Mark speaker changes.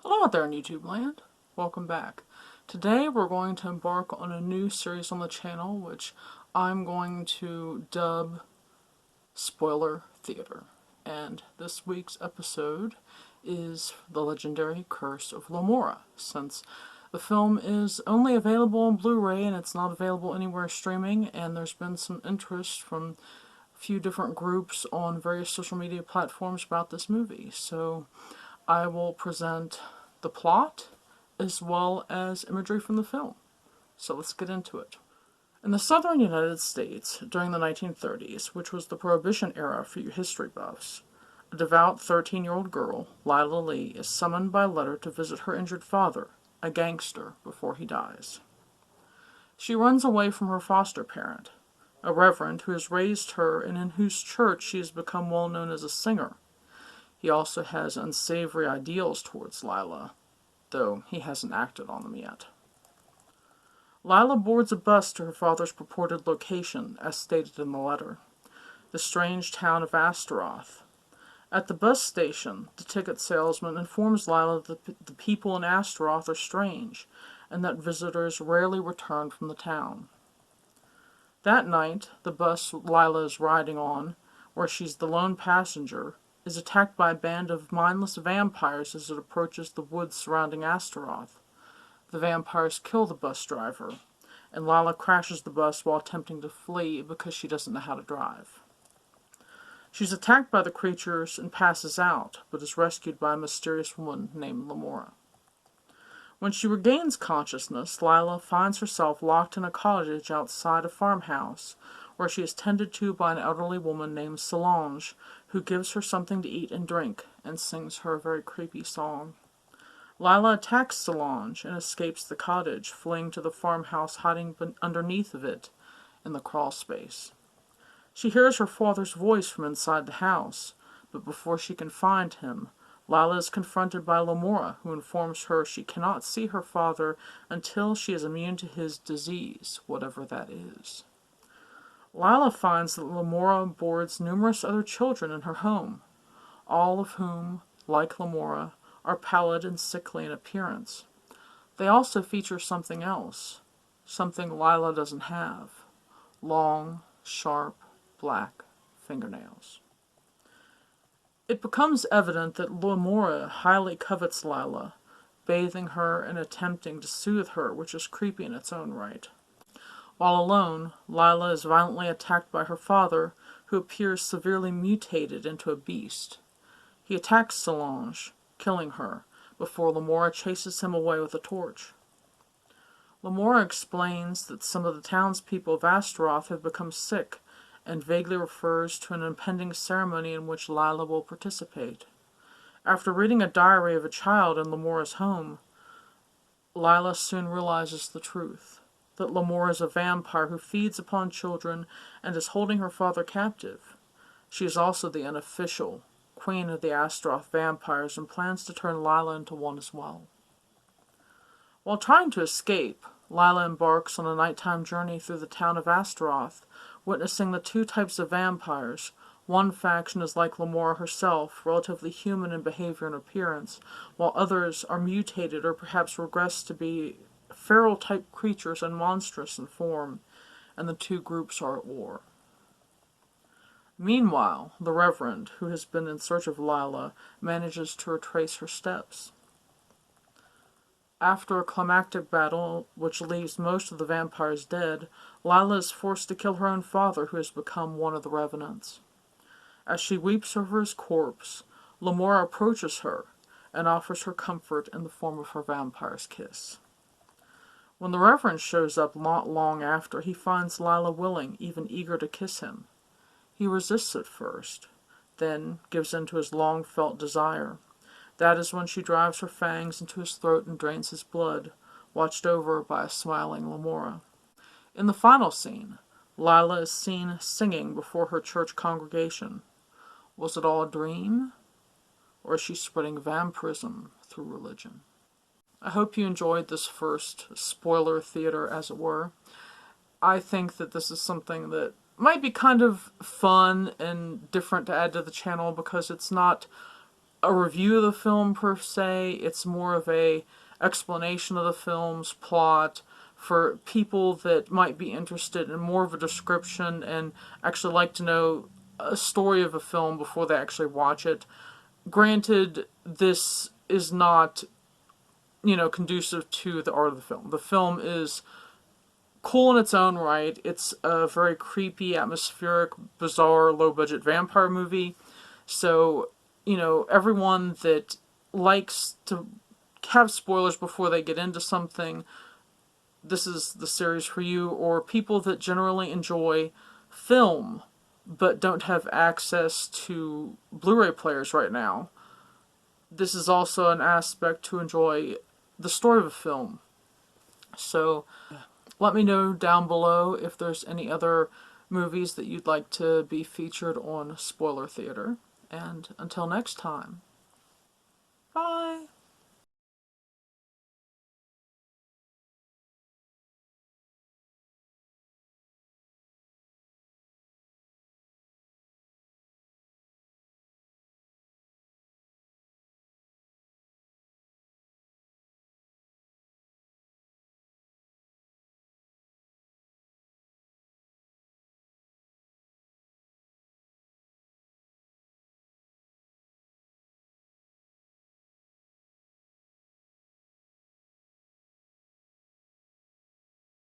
Speaker 1: Hello out there in YouTube land. Welcome back. Today we're going to embark on a new series on the channel which I'm going to dub Spoiler Theater. And this week's episode is The Legendary Curse of Lemora. Since the film is only available on Blu-ray and it's not available anywhere streaming, and there's been some interest from a few different groups on various social media platforms about this movie. So I will present the plot as well as imagery from the film. So let's get into it. In the southern United States during the 1930s, which was the Prohibition era for you history buffs, a devout 13-year-old girl, Lila Lee, is summoned by letter to visit her injured father, a gangster, before he dies. She runs away from her foster parent, a reverend who has raised her and in whose church she has become well known as a singer. He also has unsavory ideals towards Lila, though he hasn't acted on them yet. Lila boards a bus to her father's purported location, as stated in the letter, the strange town of Astaroth. At the bus station, the ticket salesman informs Lila that the people in Astaroth are strange, and that visitors rarely return from the town. That night, the bus Lila is riding on, where she's the lone passenger, is attacked by a band of mindless vampires as it approaches the woods surrounding Astaroth. The vampires kill the bus driver, and Lila crashes the bus while attempting to flee because she doesn't know how to drive. She's attacked by the creatures and passes out, but is rescued by a mysterious woman named Lemora. When she regains consciousness, Lila finds herself locked in a cottage outside a farmhouse, where she is tended to by an elderly woman named Solange, who gives her something to eat and drink, and sings her a very creepy song. Lila attacks Solange and escapes the cottage, fleeing to the farmhouse, hiding underneath of it in the crawl space. She hears her father's voice from inside the house, but before she can find him, Lila is confronted by Lemora, who informs her she cannot see her father until she is immune to his disease, whatever that is. Lila finds that Lemora boards numerous other children in her home, all of whom, like Lemora, are pallid and sickly in appearance. They also feature something else, something Lila doesn't have: long, sharp, black fingernails. It becomes evident that Lemora highly covets Lila, bathing her and attempting to soothe her, which is creepy in its own right. While alone, Lila is violently attacked by her father, who appears severely mutated into a beast. He attacks Solange, killing her, before Lemora chases him away with a torch. Lemora explains that some of the townspeople of Astaroth have become sick, and vaguely refers to an impending ceremony in which Lila will participate. After reading a diary of a child in Lemora's home, Lila soon realizes the truth, that Lemora is a vampire who feeds upon children and is holding her father captive. She is also the unofficial queen of the Astaroth vampires and plans to turn Lila into one as well. While trying to escape, Lila embarks on a nighttime journey through the town of Astaroth, witnessing the two types of vampires. One faction is like Lemora herself, relatively human in behavior and appearance, while others are mutated or perhaps regress to be feral-type creatures and monstrous in form, and the two groups are at war. Meanwhile, the Reverend, who has been in search of Lila, manages to retrace her steps. After a climactic battle, which leaves most of the vampires dead, Lila is forced to kill her own father, who has become one of the Revenants. As she weeps over his corpse, Lemora approaches her and offers her comfort in the form of her vampire's kiss. When the Reverend shows up not long after, he finds Lila willing, even eager to kiss him. He resists at first, then gives in to his long-felt desire. That is when she drives her fangs into his throat and drains his blood, watched over by a smiling Lemora. In the final scene, Lila is seen singing before her church congregation. Was it all a dream? Or is she spreading vampirism through religion? I hope you enjoyed this first spoiler theater, as it were. I think that this is something that might be kind of fun and different to add to the channel because it's not a review of the film per se. It's more of a explanation of the film's plot for people that might be interested in more of a description and actually like to know a story of a film before they actually watch it. Granted, this is not, conducive to the art of the film. The film is cool in its own right. It's a very creepy, atmospheric, bizarre, low-budget vampire movie. So, everyone that likes to have spoilers before they get into something, this is the series for you. Or people that generally enjoy film but don't have access to Blu-ray players right now, this is also an aspect to enjoy the story of a film. So let me know down below if there's any other movies that you'd like to be featured on Spoiler Theater. And until next time, bye!